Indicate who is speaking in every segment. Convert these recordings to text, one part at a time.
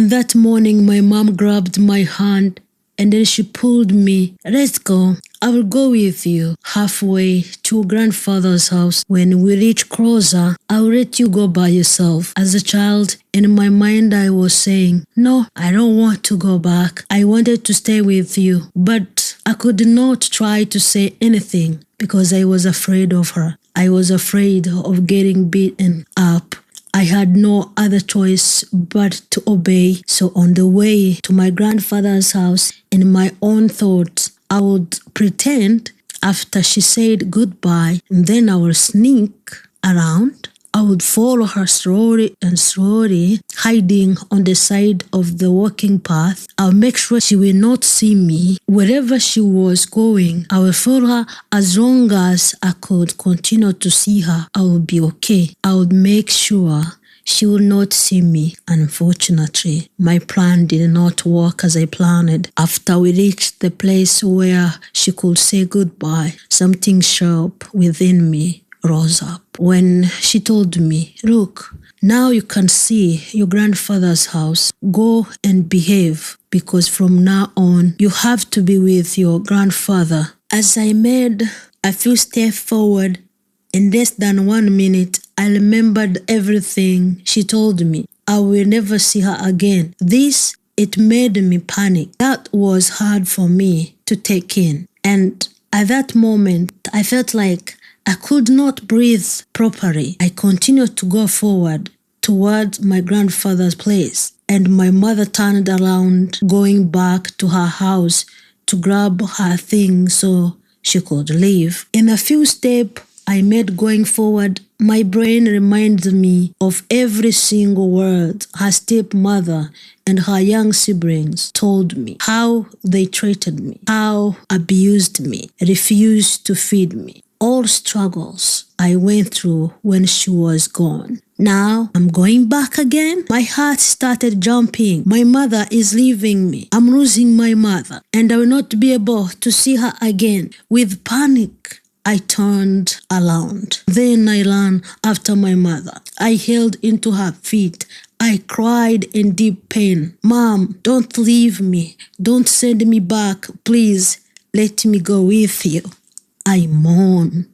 Speaker 1: And that morning, my mom grabbed my hand and then she pulled me. Let's go. I will go with you halfway to grandfather's house. When we reach closer, I'll let you go by yourself. As a child, in my mind, I was saying, no, I don't want to go back. I wanted to stay with you, but I could not try to say anything because I was afraid of her. I was afraid of getting beaten up. I had no other choice but to obey. So on the way to my grandfather's house, in my own thoughts, I would pretend after she said goodbye, and then I would sneak around. I would follow her slowly and slowly, hiding on the side of the walking path. I'll make sure she will not see me. Wherever she was going, I will follow her as long as I could continue to see her. I would be okay. I would make sure she will not see me. Unfortunately, my plan did not work as I planned. After we reached the place where she could say goodbye, something sharp within me rose up. When she told me, look, now you can see your grandfather's house. Go and behave, because from now on, you have to be with your grandfather. As I made a few steps forward, in less than 1 minute, I remembered everything she told me. I will never see her again. It made me panic. That was hard for me to take in. And at that moment, I felt like I could not breathe properly. I continued to go forward towards my grandfather's place, and my mother turned around, going back to her house to grab her things so she could leave. In a few steps I made going forward, my brain reminded me of every single word her stepmother and her young siblings told me, how they treated me, how abused me, refused to feed me. All struggles I went through when she was gone. Now I'm going back again. My heart started jumping. My mother is leaving me. I'm losing my mother, and I will not be able to see her again. With panic, I turned around. Then I ran after my mother. I held into her feet. I cried in deep pain. Mom, don't leave me. Don't send me back. Please, let me go with you. I mourned.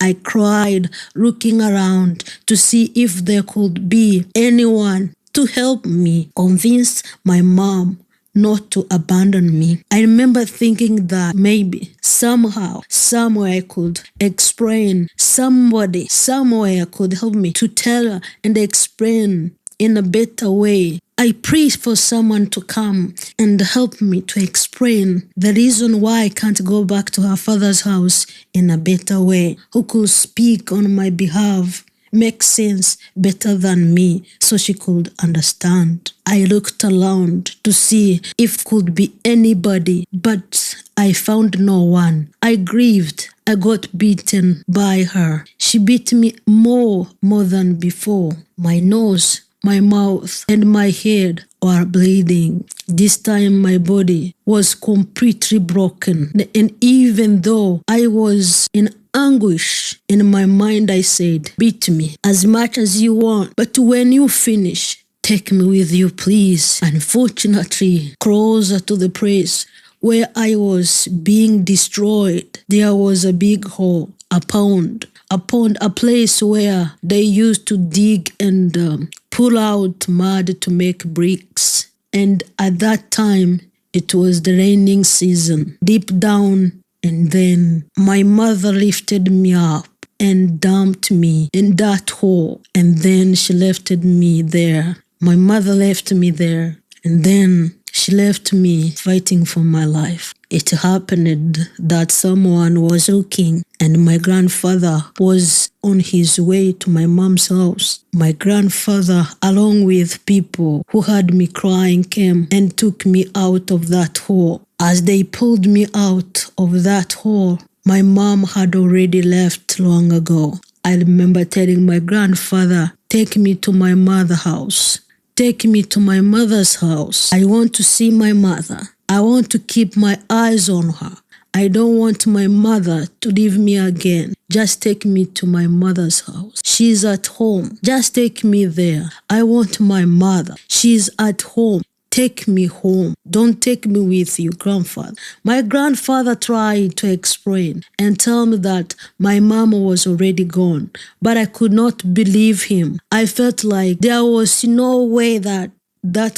Speaker 1: I cried, looking around to see if there could be anyone to help me convince my mom not to abandon me. I remember thinking that maybe somehow, somewhere I could explain, somebody, somewhere could help me to tell her and explain in a better way. I prayed for someone to come and help me to explain the reason why I can't go back to her father's house in a better way, who could speak on my behalf, make sense better than me, so she could understand. I looked around to see if could be anybody, but I found no one. I grieved. I got beaten by her. She beat me more than before. My nose, my mouth, and my head were bleeding. This time my body was completely broken. And even though I was in anguish, in my mind I said, beat me as much as you want, but when you finish, take me with you, please. Unfortunately, closer to the place where I was being destroyed, there was a big hole, a pond, a place where they used to dig and pull out mud to make bricks. And at that time, it was the raining season, deep down. And then my mother lifted me up and dumped me in that hole. And then she left me there. My mother left me there. And then she left me fighting for my life. It happened that someone was looking, and my grandfather was on his way to my mom's house. My grandfather, along with people who heard me crying, came and took me out of that hole. As they pulled me out of that hole, my mom had already left long ago. I remember telling my grandfather, take me to my mother's house. Take me to my mother's house. I want to see my mother. I want to keep my eyes on her. I don't want my mother to leave me again. Just take me to my mother's house. She's at home. Just take me there. I want my mother. She's at home. Take me home. Don't take me with you, grandfather. My grandfather tried to explain and tell me that my mom was already gone, but I could not believe him. I felt like there was no way that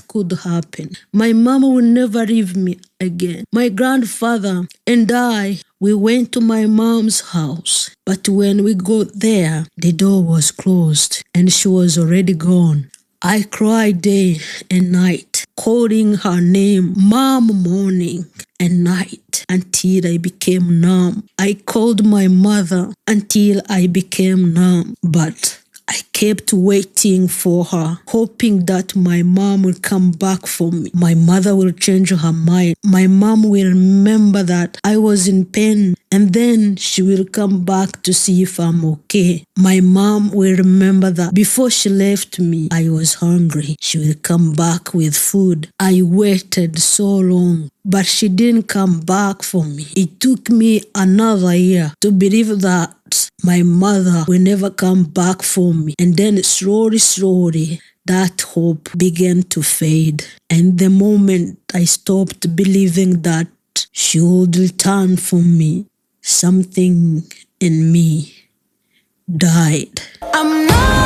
Speaker 1: could happen. My mom will never leave me again. My grandfather and I, we went to my mom's house, but when we got there, the door was closed and she was already gone. I cried day and night, calling her name, Mom, morning and night, until I became numb. I called my mother until I became numb, but I kept waiting for her, hoping that my mom will come back for me. My mother will change her mind. My mom will remember that I was in pain, and then she will come back to see if I'm okay. My mom will remember that before she left me, I was hungry. She will come back with food. I waited so long, but she didn't come back for me. It took me another year to believe that my mother will never come back for me. And then slowly, that hope began to fade. And the moment I stopped believing that she would return for me, something in me died. I'm not